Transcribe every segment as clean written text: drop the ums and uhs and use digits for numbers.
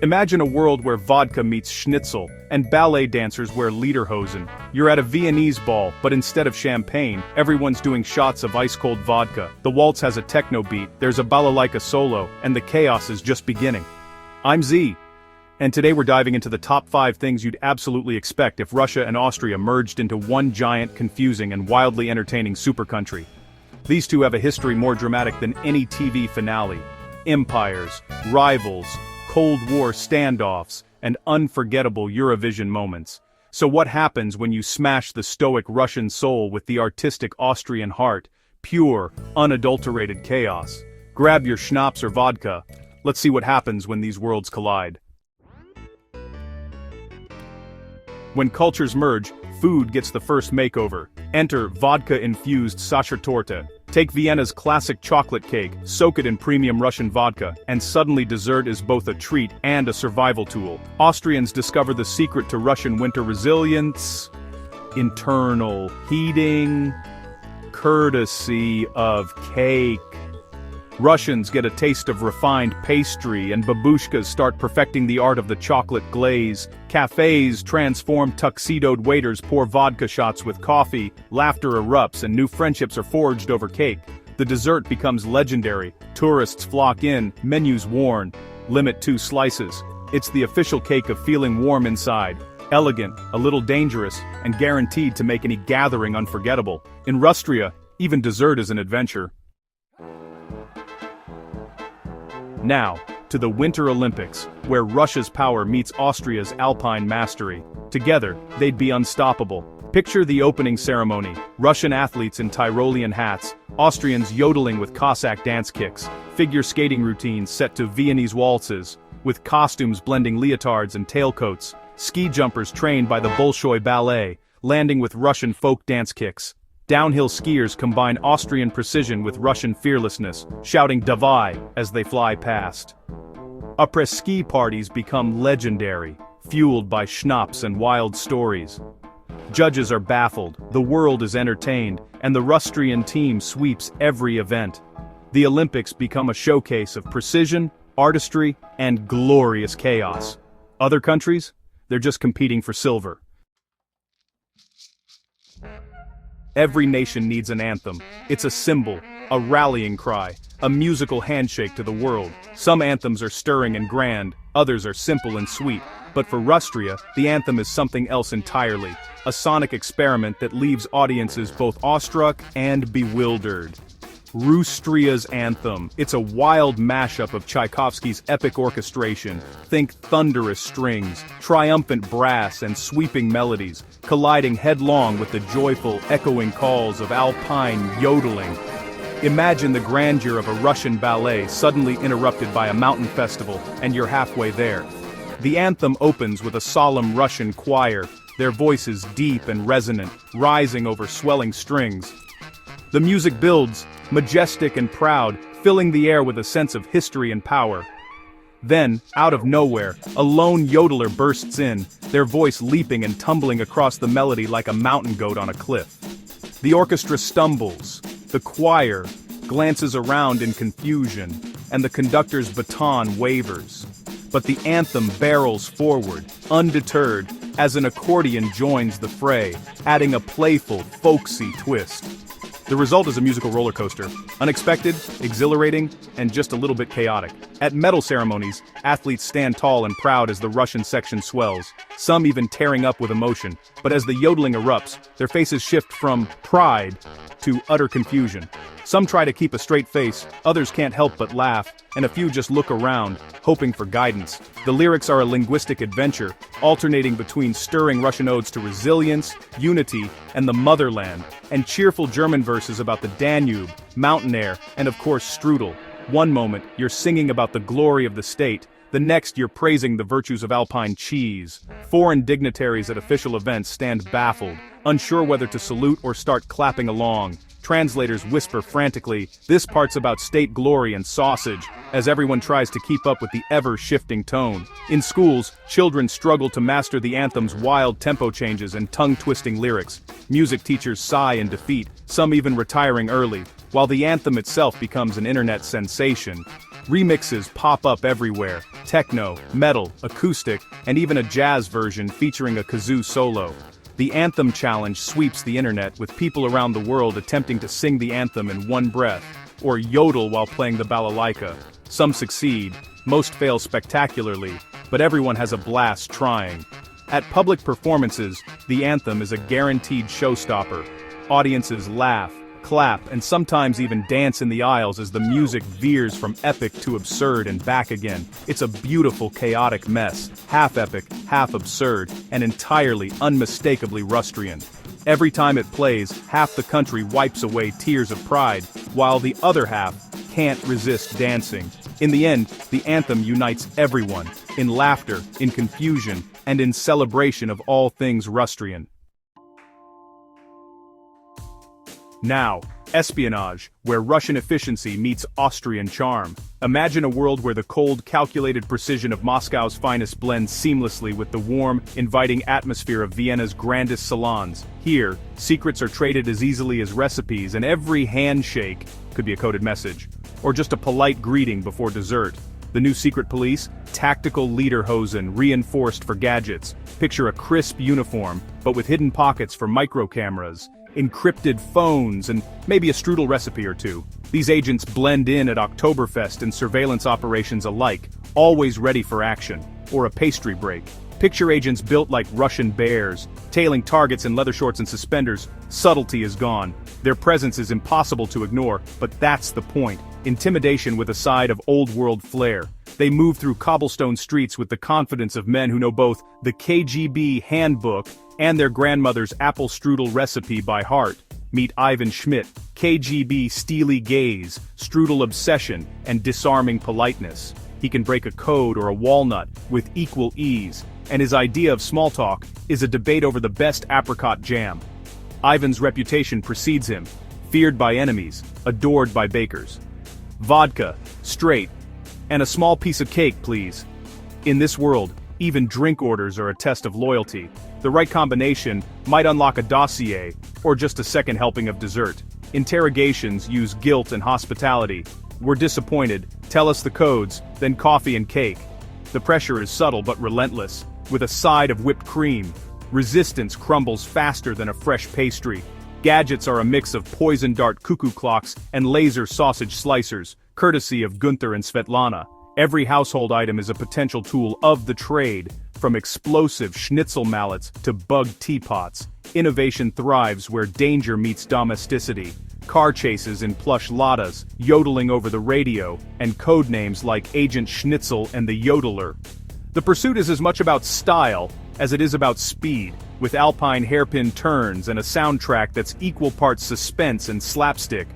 Imagine a world where vodka meets Schnitzel, and ballet dancers wear Lederhosen. You're at a Viennese ball, but instead of champagne, everyone's doing shots of ice-cold vodka. The waltz has a techno beat, there's a balalaika solo, and the chaos is just beginning. I'm Z. And today we're diving into the top 5 things you'd absolutely expect if Russia and Austria merged into one giant, confusing, and wildly entertaining super country. These two have a history more dramatic than any TV finale. Empires, rivals, Cold War standoffs, and unforgettable Eurovision moments. So what happens when you smash the stoic Russian soul with the artistic Austrian heart? Pure, unadulterated chaos. Grab your schnapps or vodka. Let's see what happens when these worlds collide. When cultures merge, food gets the first makeover. Enter Vodka-Infused Sachertorte. Take Vienna's classic chocolate cake, soak it in premium Russian vodka, and suddenly dessert is both a treat and a survival tool. Austrians discover the secret to Russian winter resilience: internal heating, courtesy of cake. Russians get a taste of refined pastry, and babushkas start perfecting the art of the chocolate glaze. Cafes transform, tuxedoed waiters pour vodka shots with coffee, laughter erupts, and new friendships are forged over cake. The dessert becomes legendary, tourists flock in, menus worn, limit 2 slices. It's the official cake of feeling warm inside. Elegant, a little dangerous, and guaranteed to make any gathering unforgettable. In Austria, even dessert is an adventure. Now, to the Winter Olympics, where Russia's power meets Austria's alpine mastery. Together, they'd be unstoppable. Picture the opening ceremony: Russian athletes in Tyrolean hats, Austrians yodeling with Cossack dance kicks, figure skating routines set to Viennese waltzes, with costumes blending leotards and tailcoats, ski jumpers trained by the Bolshoi Ballet, landing with Russian folk dance kicks. Downhill skiers combine Austrian precision with Russian fearlessness, shouting "Davai" as they fly past. Après-ski parties become legendary, fueled by schnapps and wild stories. Judges are baffled, the world is entertained, and the Rustrian team sweeps every event. The Olympics become a showcase of precision, artistry, and glorious chaos. Other countries? They're just competing for silver. Every nation needs an anthem. It's a symbol, a rallying cry, a musical handshake to the world. Some anthems are stirring and grand, others are simple and sweet. But for Austria, the anthem is something else entirely. A sonic experiment that leaves audiences both awestruck and bewildered. Austria's anthem. It's a wild mashup of Tchaikovsky's epic orchestration. Think thunderous strings, triumphant brass, and sweeping melodies, colliding headlong with the joyful, echoing calls of alpine yodeling. Imagine the grandeur of a Russian ballet suddenly interrupted by a mountain festival, and you're halfway there. The anthem opens with a solemn Russian choir, their voices deep and resonant, rising over swelling strings. The music builds, majestic and proud, filling the air with a sense of history and power. Then, out of nowhere, a lone yodeler bursts in, their voice leaping and tumbling across the melody like a mountain goat on a cliff. The orchestra stumbles, the choir glances around in confusion, and the conductor's baton wavers. But the anthem barrels forward, undeterred, as an accordion joins the fray, adding a playful, folksy twist. The result is a musical roller coaster, unexpected, exhilarating, and just a little bit chaotic. At medal ceremonies, athletes stand tall and proud as the Russian section swells, some even tearing up with emotion. But as the yodeling erupts, their faces shift from pride to utter confusion. Some try to keep a straight face, others can't help but laugh, and a few just look around, hoping for guidance. The lyrics are a linguistic adventure, alternating between stirring Russian odes to resilience, unity, and the motherland, and cheerful German verses about the Danube, mountain air, and of course strudel. One moment, you're singing about the glory of the state, the next you're praising the virtues of alpine cheese. Foreign dignitaries at official events stand baffled, unsure whether to salute or start clapping along. Translators whisper frantically, "This part's about state glory and sausage," as everyone tries to keep up with the ever-shifting tone. In schools, children struggle to master the anthem's wild tempo changes and tongue-twisting lyrics. Music teachers sigh in defeat, some even retiring early, while the anthem itself becomes an internet sensation. Remixes pop up everywhere: techno, metal, acoustic, and even a jazz version featuring a kazoo solo. The Anthem challenge sweeps the internet, with people around the world attempting to sing the anthem in one breath, or yodel while playing the balalaika. Some succeed, most fail spectacularly, but everyone has a blast trying. At public performances, the anthem is a guaranteed showstopper. Audiences laugh, clap, and sometimes even dance in the aisles as the music veers from epic to absurd and back again. It's a beautiful, chaotic mess, half epic, half absurd, and entirely unmistakably Rustrian. Every time it plays, half the country wipes away tears of pride, while the other half can't resist dancing. In the end, the anthem unites everyone, in laughter, in confusion, and in celebration of all things Rustrian. Now, Espionage, where Russian efficiency meets Austrian charm. Imagine a world where the cold, calculated precision of Moscow's finest blends seamlessly with the warm, inviting atmosphere of Vienna's grandest salons. Here, secrets are traded as easily as recipes, and every handshake could be a coded message, or just a polite greeting before dessert. The new secret police? Tactical Lederhosen reinforced for gadgets. Picture a crisp uniform, but with hidden pockets for micro-cameras, encrypted phones, and maybe a strudel recipe or two. These agents blend in at Oktoberfest and surveillance operations alike, always ready for action, or a pastry break. Picture agents built like Russian bears, tailing targets in leather shorts and suspenders. Subtlety is gone. Their presence is impossible to ignore, but that's the point. Intimidation with a side of old-world flair. They move through cobblestone streets with the confidence of men who know both the KGB handbook and their grandmother's apple strudel recipe by heart. Meet Ivan Schmidt, KGB steely gaze, strudel obsession, and disarming politeness. He can break a code or a walnut with equal ease, and his idea of small talk is a debate over the best apricot jam. Ivan's reputation precedes him, feared by enemies, adored by bakers. Vodka, straight, and a small piece of cake, please. In this world, even drink orders are a test of loyalty. The right combination might unlock a dossier, or just a second helping of dessert. Interrogations use guilt and hospitality. We're disappointed, tell us the codes, then coffee and cake. The pressure is subtle but relentless, with a side of whipped cream. Resistance crumbles faster than a fresh pastry. Gadgets are a mix of poison dart cuckoo clocks and laser sausage slicers, courtesy of Gunther and Svetlana. Every household item is a potential tool of the trade, from explosive Schnitzel mallets to bugged teapots. Innovation thrives where danger meets domesticity. Car chases in plush Ladas, yodeling over the radio, and code names like Agent Schnitzel and the Yodeler. The pursuit is as much about style as it is about speed, with alpine hairpin turns and a soundtrack that's equal parts suspense and slapstick.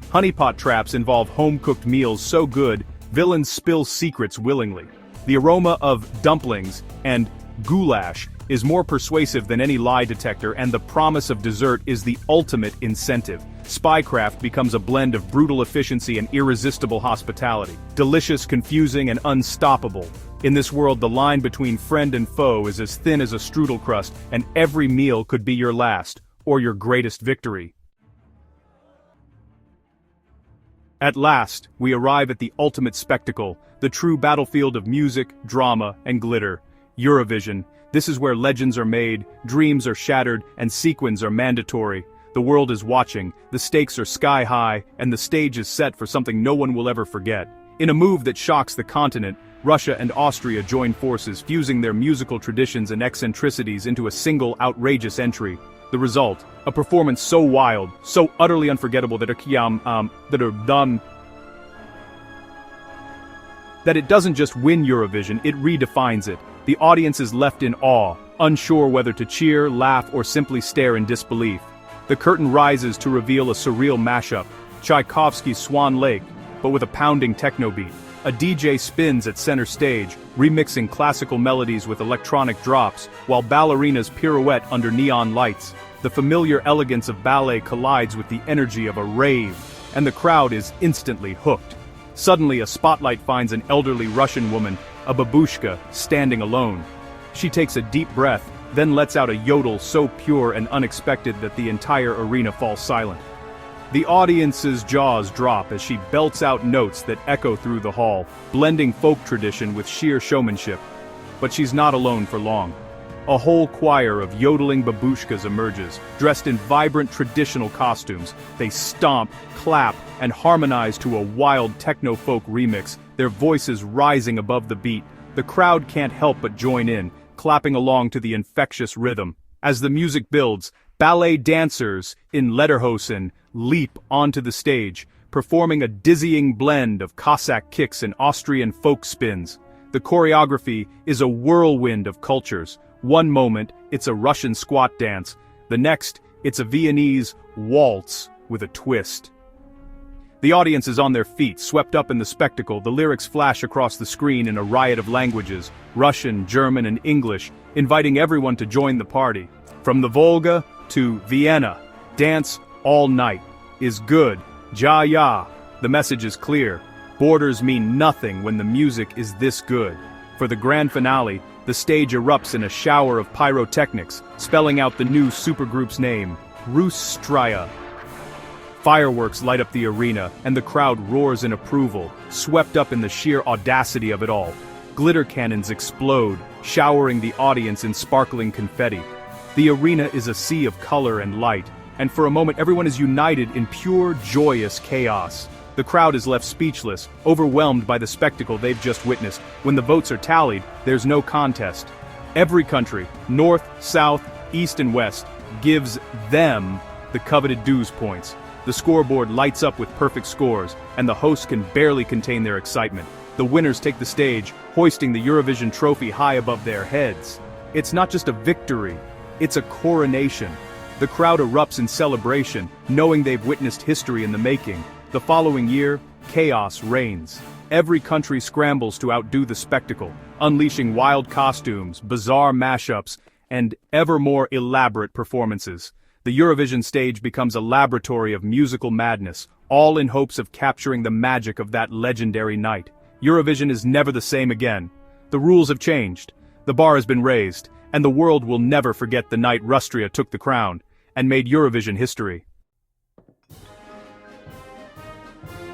Honeypot traps involve home-cooked meals so good, villains spill secrets willingly. The aroma of dumplings and goulash is more persuasive than any lie detector, and the promise of dessert is the ultimate incentive. Spycraft becomes a blend of brutal efficiency and irresistible hospitality. Delicious, confusing, and unstoppable. In this world, the line between friend and foe is as thin as a strudel crust, and every meal could be your last, or your greatest victory. At last, we arrive at the ultimate spectacle, the true battlefield of music, drama, and glitter. Eurovision. This is where legends are made, dreams are shattered, and sequins are mandatory. The world is watching, the stakes are sky high, and the stage is set for something no one will ever forget. In a move that shocks the continent, Russia and Austria join forces, fusing their musical traditions and eccentricities into a single outrageous entry. The result, a performance so wild, so utterly unforgettable that it doesn't just win Eurovision, it redefines it. The audience is left in awe, unsure whether to cheer, laugh, or simply stare in disbelief. The curtain rises to reveal a surreal mashup, Tchaikovsky's Swan Lake, but with a pounding techno beat. A DJ spins at center stage, remixing classical melodies with electronic drops, while ballerinas pirouette under neon lights. The familiar elegance of ballet collides with the energy of a rave, and the crowd is instantly hooked. Suddenly, a spotlight finds an elderly Russian woman, a babushka, standing alone. She takes a deep breath, then lets out a yodel so pure and unexpected that the entire arena falls silent. The audience's jaws drop as she belts out notes that echo through the hall, blending folk tradition with sheer showmanship. But she's not alone for long. A whole choir of yodeling babushkas emerges, dressed in vibrant traditional costumes. They stomp, clap, and harmonize to a wild techno-folk remix, their voices rising above the beat. The crowd can't help but join in, clapping along to the infectious rhythm. As the music builds, ballet dancers in Lederhosen leap onto the stage, performing a dizzying blend of Cossack kicks and Austrian folk spins. The choreography is a whirlwind of cultures. One moment, it's a Russian squat dance. The next, it's a Viennese waltz with a twist. The audience is on their feet, swept up in the spectacle. The lyrics flash across the screen in a riot of languages, Russian, German, and English, inviting everyone to join the party. From the Volga to Vienna, dance all night is good. Ja. The message is clear. Borders mean nothing when the music is this good. For the grand finale, the stage erupts in a shower of pyrotechnics, spelling out the new supergroup's name, Russia. Fireworks light up the arena, and the crowd roars in approval, swept up in the sheer audacity of it all. Glitter cannons explode, showering the audience in sparkling confetti. The arena is a sea of color and light, and for a moment everyone is united in pure, joyous chaos. The crowd is left speechless, overwhelmed by the spectacle they've just witnessed. When the votes are tallied, there's no contest. Every country, north, south, east and west, gives them the coveted dues points. The scoreboard lights up with perfect scores, and the hosts can barely contain their excitement. The winners take the stage, hoisting the Eurovision trophy high above their heads. It's not just a victory, it's a coronation. The crowd erupts in celebration, knowing they've witnessed history in the making. The following year, chaos reigns. Every country scrambles to outdo the spectacle, unleashing wild costumes, bizarre mashups, and ever more elaborate performances. The Eurovision stage becomes a laboratory of musical madness, all in hopes of capturing the magic of that legendary night. Eurovision is never the same again. The rules have changed, the bar has been raised, and the world will never forget the night Austria took the crown and made Eurovision history.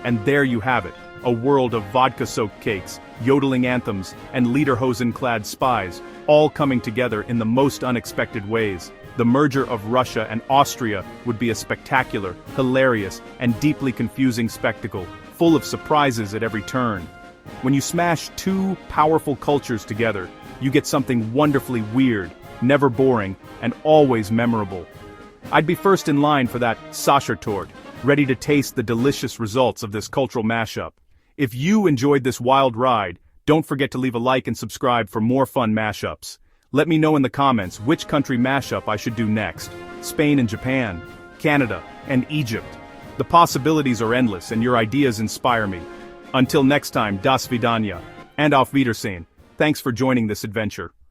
And there you have it, a world of vodka-soaked cakes, yodeling anthems, and Lederhosen-clad spies, all coming together in the most unexpected ways. The merger of Russia and Austria would be a spectacular, hilarious, and deeply confusing spectacle, full of surprises at every turn. When you smash two powerful cultures together, you get something wonderfully weird, never boring, and always memorable. I'd be first in line for that Sachertorte, ready to taste the delicious results of this cultural mashup. If you enjoyed this wild ride, don't forget to leave a like and subscribe for more fun mashups. Let me know in the comments which country mashup I should do next. Spain and Japan, Canada, and Egypt. The possibilities are endless and your ideas inspire me. Until next time, Dasvidaniya and Auf Wiedersehen. Thanks for joining this adventure.